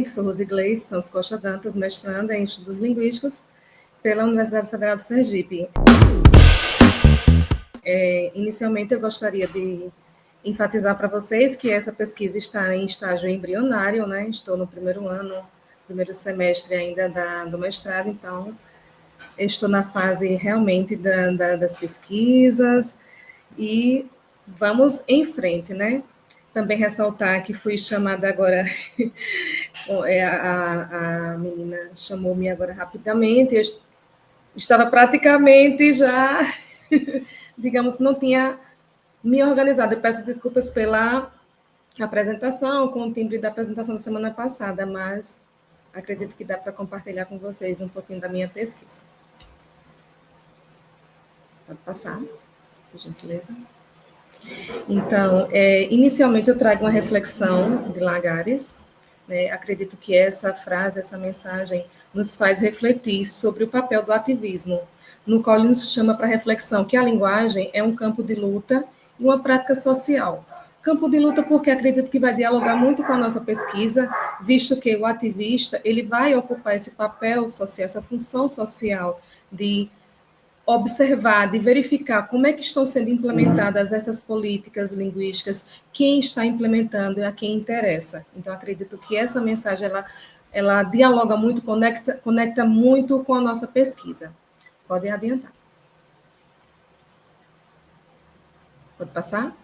Sou Rose Gleice Santos Costa Dantas, mestranda em Estudos Linguísticos pela Universidade Federal do Sergipe. Inicialmente, eu gostaria de enfatizar para vocês que essa pesquisa está em estágio embrionário, né? Estou no primeiro ano, primeiro semestre ainda do mestrado, então estou na fase realmente das pesquisas e vamos em frente, né? Também ressaltar que fui chamada agora, a menina chamou-me agora rapidamente, eu estava praticamente já, digamos, não tinha me organizado. Eu peço desculpas pela apresentação, com o timbre da apresentação da semana passada, mas acredito que dá para compartilhar com vocês um pouquinho da minha pesquisa. Pode passar, por gentileza. Então, inicialmente eu trago uma reflexão de Lagares, né? Acredito que essa frase, essa mensagem, nos faz refletir sobre o papel do ativismo, no qual ele nos chama para reflexão que a linguagem é um campo de luta e uma prática social. Campo de luta porque acredito que vai dialogar muito com a nossa pesquisa, visto que o ativista ele vai ocupar esse papel social, essa função social de observar, de verificar como é que estão sendo implementadas essas políticas linguísticas, quem está implementando e a quem interessa. Então, acredito que essa mensagem, ela dialoga muito, conecta muito com a nossa pesquisa. Podem adiantar. Pode passar?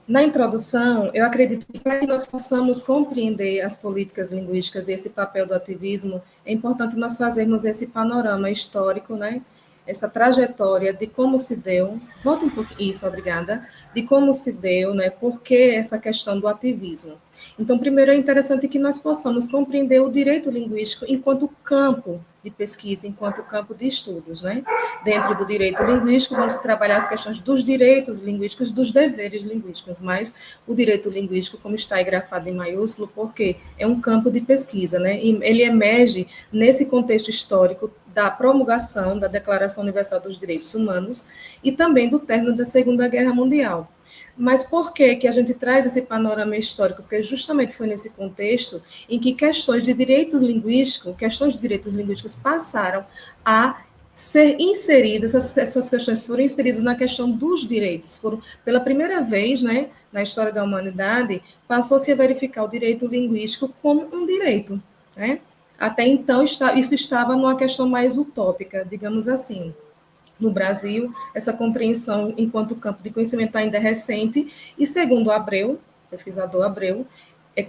Na introdução, eu acredito que para que nós possamos compreender as políticas linguísticas e esse papel do ativismo, é importante nós fazermos esse panorama histórico, né? Essa trajetória de como se deu, volta um pouquinho, isso, obrigada, de como se deu, né? Por que essa questão do ativismo. Então, primeiro é interessante que nós possamos compreender o direito linguístico enquanto campo de pesquisa, enquanto campo de estudos, né? Dentro do direito linguístico, vamos trabalhar as questões dos direitos linguísticos, dos deveres linguísticos, mas o direito linguístico, como está aí grafado em maiúsculo, porque é um campo de pesquisa, né? E ele emerge nesse contexto histórico da promulgação da Declaração Universal dos Direitos Humanos e também do término da Segunda Guerra Mundial. Mas por que a gente traz esse panorama histórico? Porque justamente foi nesse contexto em que questões de direitos linguísticos passaram a ser inseridas, essas questões foram inseridas na questão dos direitos. Pela primeira vez, né, na história da humanidade, passou-se a verificar o direito linguístico como um direito, né? Até então, isso estava numa questão mais utópica, digamos assim. No Brasil, essa compreensão enquanto campo de conhecimento ainda é recente, e segundo Abreu, pesquisador Abreu,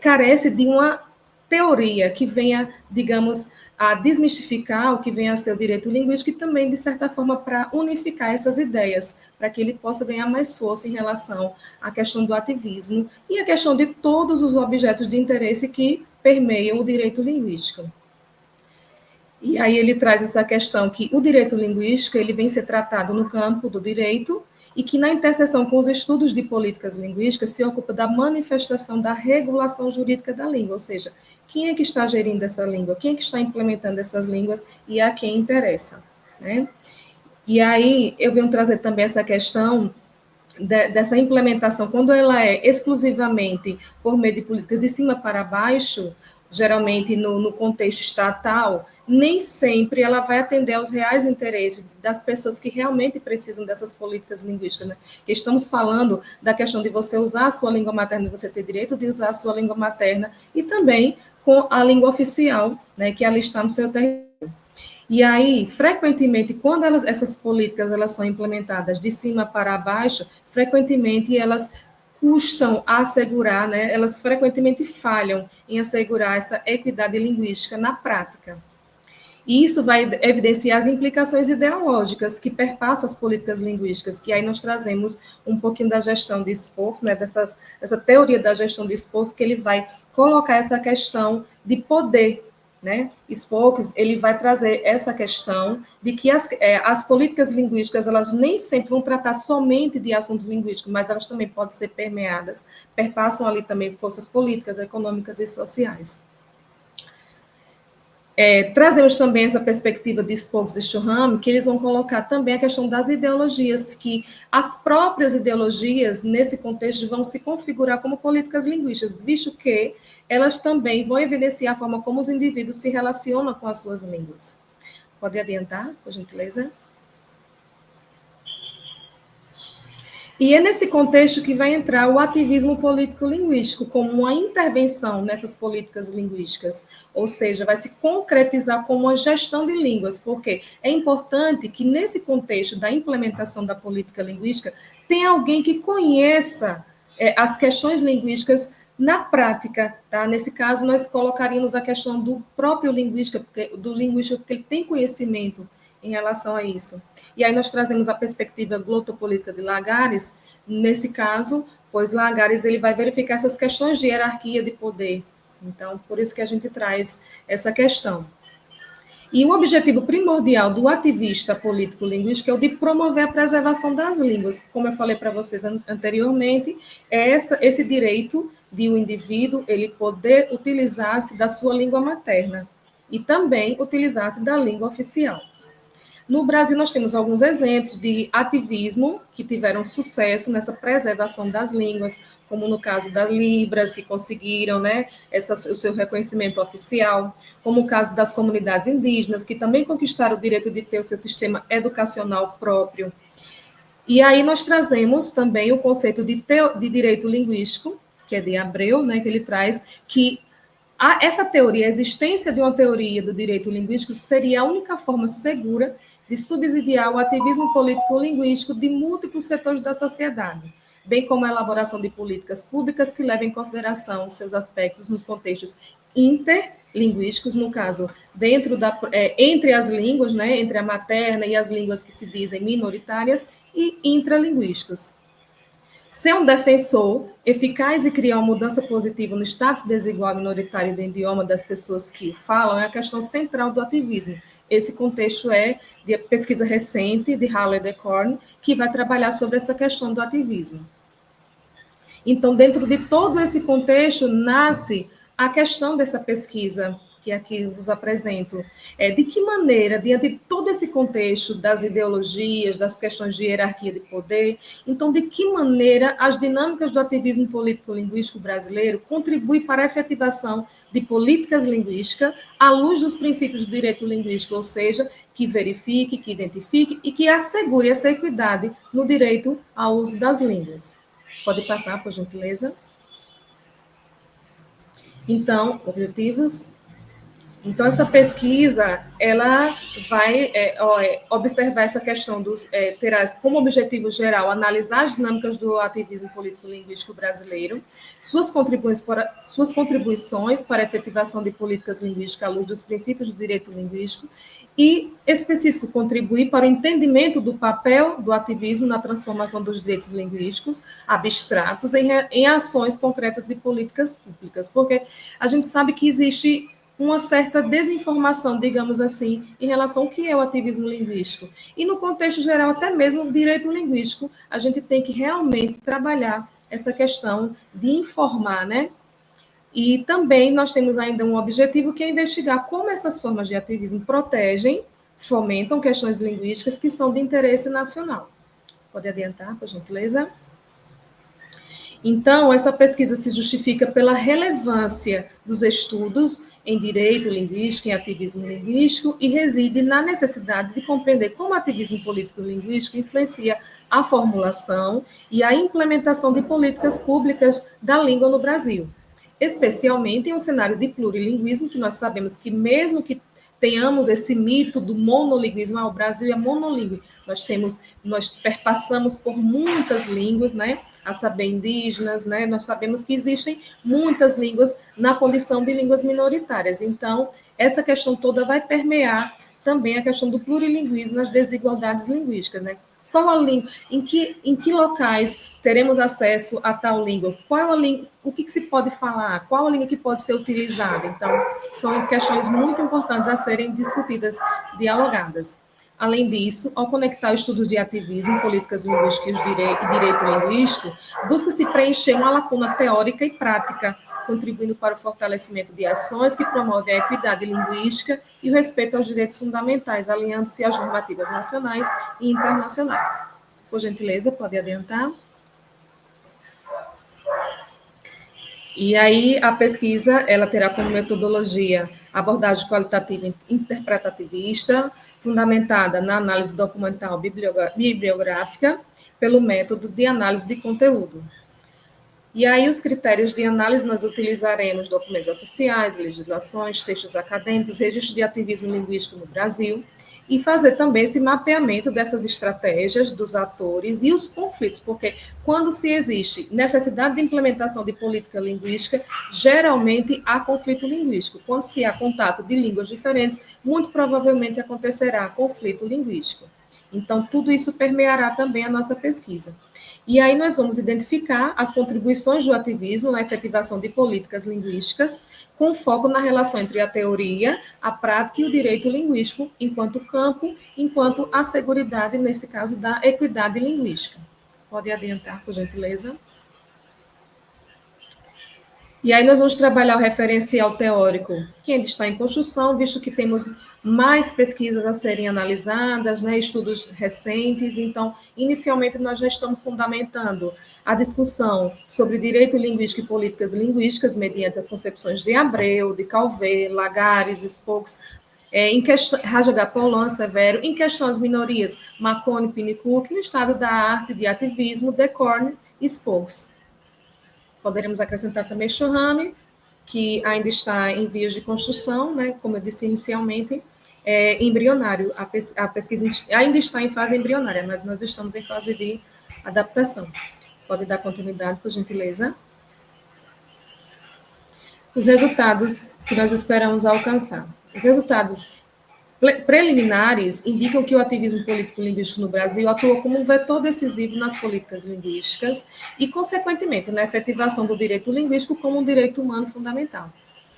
carece de uma teoria que venha, digamos, a desmistificar o que vem a ser o direito linguístico e também, de certa forma, para unificar essas ideias, para que ele possa ganhar mais força em relação à questão do ativismo e à questão de todos os objetos de interesse que permeiam o direito linguístico. E aí ele traz essa questão que o direito linguístico ele vem ser tratado no campo do direito e que na interseção com os estudos de políticas linguísticas se ocupa da manifestação da regulação jurídica da língua, ou seja, quem é que está gerindo essa língua, quem é que está implementando essas línguas e a quem interessa, né? E aí eu venho trazer também essa questão dessa implementação, quando ela é exclusivamente por meio de políticas de cima para baixo, geralmente no contexto estatal, nem sempre ela vai atender aos reais interesses das pessoas que realmente precisam dessas políticas linguísticas, né? Que estamos falando da questão de você usar a sua língua materna, você ter direito de usar a sua língua materna, e também com a língua oficial, né, que ela está no seu território. E aí, frequentemente, quando essas políticas elas são implementadas de cima para baixo, frequentemente elas custam a assegurar, né? Elas frequentemente falham em assegurar essa equidade linguística na prática. E isso vai evidenciar as implicações ideológicas que perpassam as políticas linguísticas, que aí nós trazemos um pouquinho da gestão de esforço, né, dessa teoria da gestão de esforço, que ele vai colocar essa questão de poder, né? Spokes, ele vai trazer essa questão de que as políticas linguísticas, elas nem sempre vão tratar somente de assuntos linguísticos, mas elas também podem ser permeadas, perpassam ali também forças políticas, econômicas e sociais. Trazemos também essa perspectiva de Spokes e Shuham, que eles vão colocar também a questão das ideologias, que as próprias ideologias, nesse contexto, vão se configurar como políticas linguísticas, visto que elas também vão evidenciar a forma como os indivíduos se relacionam com as suas línguas. Pode adiantar, por gentileza? E é nesse contexto que vai entrar o ativismo político-linguístico, como uma intervenção nessas políticas linguísticas, ou seja, vai se concretizar como uma gestão de línguas, porque é importante que, nesse contexto da implementação da política linguística, tenha alguém que conheça as questões linguísticas na prática, tá? Nesse caso, nós colocaríamos a questão do próprio linguista, porque ele tem conhecimento em relação a isso. E aí nós trazemos a perspectiva glotopolítica de Lagares, nesse caso, pois Lagares ele vai verificar essas questões de hierarquia de poder. Então, por isso que a gente traz essa questão. E o objetivo primordial do ativista político-linguístico é o de promover a preservação das línguas. Como eu falei para vocês anteriormente, é esse direito de o indivíduo ele poder utilizar-se da sua língua materna e também utilizar-se da língua oficial. No Brasil, nós temos alguns exemplos de ativismo que tiveram sucesso nessa preservação das línguas, como no caso das Libras, que conseguiram o seu reconhecimento oficial, como o caso das comunidades indígenas, que também conquistaram o direito de ter o seu sistema educacional próprio. E aí nós trazemos também o conceito de direito linguístico, que é de Abreu, que ele traz que essa teoria, a existência de uma teoria do direito linguístico seria a única forma segura de subsidiar o ativismo político-linguístico de múltiplos setores da sociedade, bem como a elaboração de políticas públicas que levem em consideração seus aspectos nos contextos interlinguísticos, no caso, entre as línguas, entre a materna e as línguas que se dizem minoritárias, e intralinguísticos. Ser um defensor eficaz e criar uma mudança positiva no status desigual minoritário do idioma das pessoas que o falam é a questão central do ativismo. Esse contexto é de pesquisa recente de Haller e Decorn, que vai trabalhar sobre essa questão do ativismo. Então, dentro de todo esse contexto, nasce a questão dessa pesquisa que aqui vos apresento. De que maneira, diante de todo esse contexto das ideologias, das questões de hierarquia de poder, então, de que maneira as dinâmicas do ativismo político-linguístico brasileiro contribuem para a efetivação de políticas linguísticas à luz dos princípios do direito linguístico, ou seja, que verifique, que identifique e que assegure essa equidade no direito ao uso das línguas. Pode passar, por gentileza. Então, objetivos. Então, essa pesquisa, ela vai observar essa questão, terá como objetivo geral analisar as dinâmicas do ativismo político-linguístico brasileiro, suas contribuições para a efetivação de políticas linguísticas à luz dos princípios do direito linguístico e, específico, contribuir para o entendimento do papel do ativismo na transformação dos direitos linguísticos abstratos em ações concretas de políticas públicas, porque a gente sabe que existe uma certa desinformação, digamos assim, em relação ao que é o ativismo linguístico. E no contexto geral, até mesmo o direito linguístico, a gente tem que realmente trabalhar essa questão de informar, E também nós temos ainda um objetivo que é investigar como essas formas de ativismo protegem, fomentam questões linguísticas que são de interesse nacional. Pode adiantar, por gentileza? Então, essa pesquisa se justifica pela relevância dos estudos em direito linguístico, em ativismo linguístico, e reside na necessidade de compreender como o ativismo político-linguístico influencia a formulação e a implementação de políticas públicas da língua no Brasil, especialmente em um cenário de plurilinguismo, que nós sabemos que mesmo que tenhamos esse mito do monolinguismo, o Brasil é monolíngue, nós perpassamos por muitas línguas, a saber, indígenas, nós sabemos que existem muitas línguas na condição de línguas minoritárias. Então, essa questão toda vai permear também a questão do plurilinguismo, as desigualdades linguísticas, Qual a língua? Em que locais teremos acesso a tal língua? Qual a língua? O que se pode falar? Qual a língua que pode ser utilizada? Então, são questões muito importantes a serem discutidas, dialogadas. Além disso, ao conectar o estudo de ativismo, políticas linguísticas e direito linguístico, busca-se preencher uma lacuna teórica e prática contribuindo para o fortalecimento de ações que promovem a equidade linguística e o respeito aos direitos fundamentais, alinhando-se às normativas nacionais e internacionais. Por gentileza, pode adiantar. E aí, a pesquisa, ela terá como metodologia abordagem qualitativa interpretativista, fundamentada na análise documental bibliográfica, pelo método de análise de conteúdo. E aí, os critérios de análise, nós utilizaremos documentos oficiais, legislações, textos acadêmicos, registro de ativismo linguístico no Brasil, e fazer também esse mapeamento dessas estratégias dos atores e os conflitos, porque quando se existe necessidade de implementação de política linguística, geralmente há conflito linguístico. Quando se há contato de línguas diferentes, muito provavelmente acontecerá conflito linguístico. Então, tudo isso permeará também a nossa pesquisa. E aí nós vamos identificar as contribuições do ativismo na efetivação de políticas linguísticas, com foco na relação entre a teoria, a prática e o direito linguístico, enquanto campo, enquanto a seguridade, nesse caso, da equidade linguística. Pode adiantar, por gentileza. E aí nós vamos trabalhar o referencial teórico, que ainda está em construção, visto que temos mais pesquisas a serem analisadas, né, estudos recentes. Então, inicialmente, nós já estamos fundamentando a discussão sobre direito linguístico e políticas linguísticas, mediante as concepções de Abreu, de Calvé, Lagares, Spokes, Raja Polan, Severo, em questão às minorias, Marconi, Pinnicook, no estado da arte de ativismo, Decorn e Spokes. Poderemos acrescentar também Churrame, que ainda está em vias de construção, né, como eu disse inicialmente, embrionário. A pesquisa ainda está em fase embrionária, mas nós estamos em fase de adaptação. Pode dar continuidade, por gentileza. Os resultados que nós esperamos alcançar. Os resultados preliminares indicam que o ativismo político-linguístico no Brasil atua como um vetor decisivo nas políticas linguísticas e, consequentemente, na efetivação do direito linguístico como um direito humano fundamental.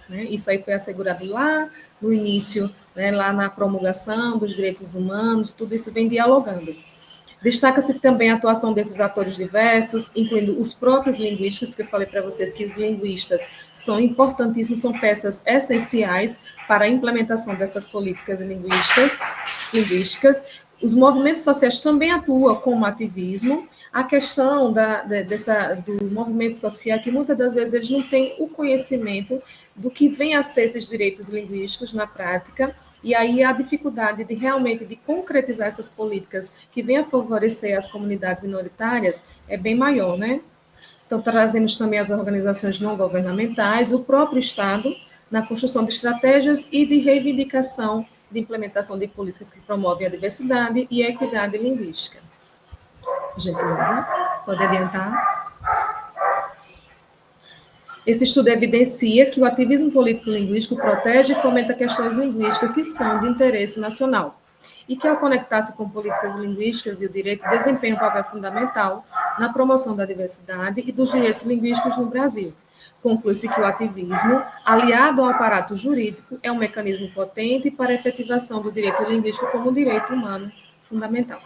Isso aí foi assegurado lá no início, né, lá na promulgação dos direitos humanos, tudo isso vem dialogando. Destaca-se também a atuação desses atores diversos, incluindo os próprios linguistas, que eu falei para vocês que os linguistas são importantíssimos, são peças essenciais para a implementação dessas políticas linguísticas. Os movimentos sociais também atuam como ativismo. A questão do movimento social é que muitas das vezes eles não têm o conhecimento do que vem a ser esses direitos linguísticos na prática, e aí a dificuldade de realmente de concretizar essas políticas que venham a favorecer as comunidades minoritárias é bem maior, né? Então, trazemos também as organizações não governamentais, o próprio Estado, na construção de estratégias e de reivindicação de implementação de políticas que promovem a diversidade e a equidade linguística. Gentileza, pode adiantar? Esse estudo evidencia que o ativismo político-linguístico protege e fomenta questões linguísticas que são de interesse nacional e que, ao conectar-se com políticas linguísticas e o direito, desempenham um papel fundamental na promoção da diversidade e dos direitos linguísticos no Brasil. Conclui-se que o ativismo, aliado ao aparato jurídico, é um mecanismo potente para a efetivação do direito linguístico como um direito humano fundamental.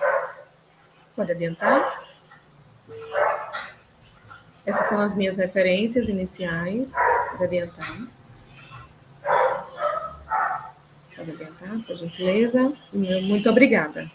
Pode adiantar? Essas são as minhas referências iniciais. Pode adiantar. Pode adiantar, por gentileza. Muito obrigada.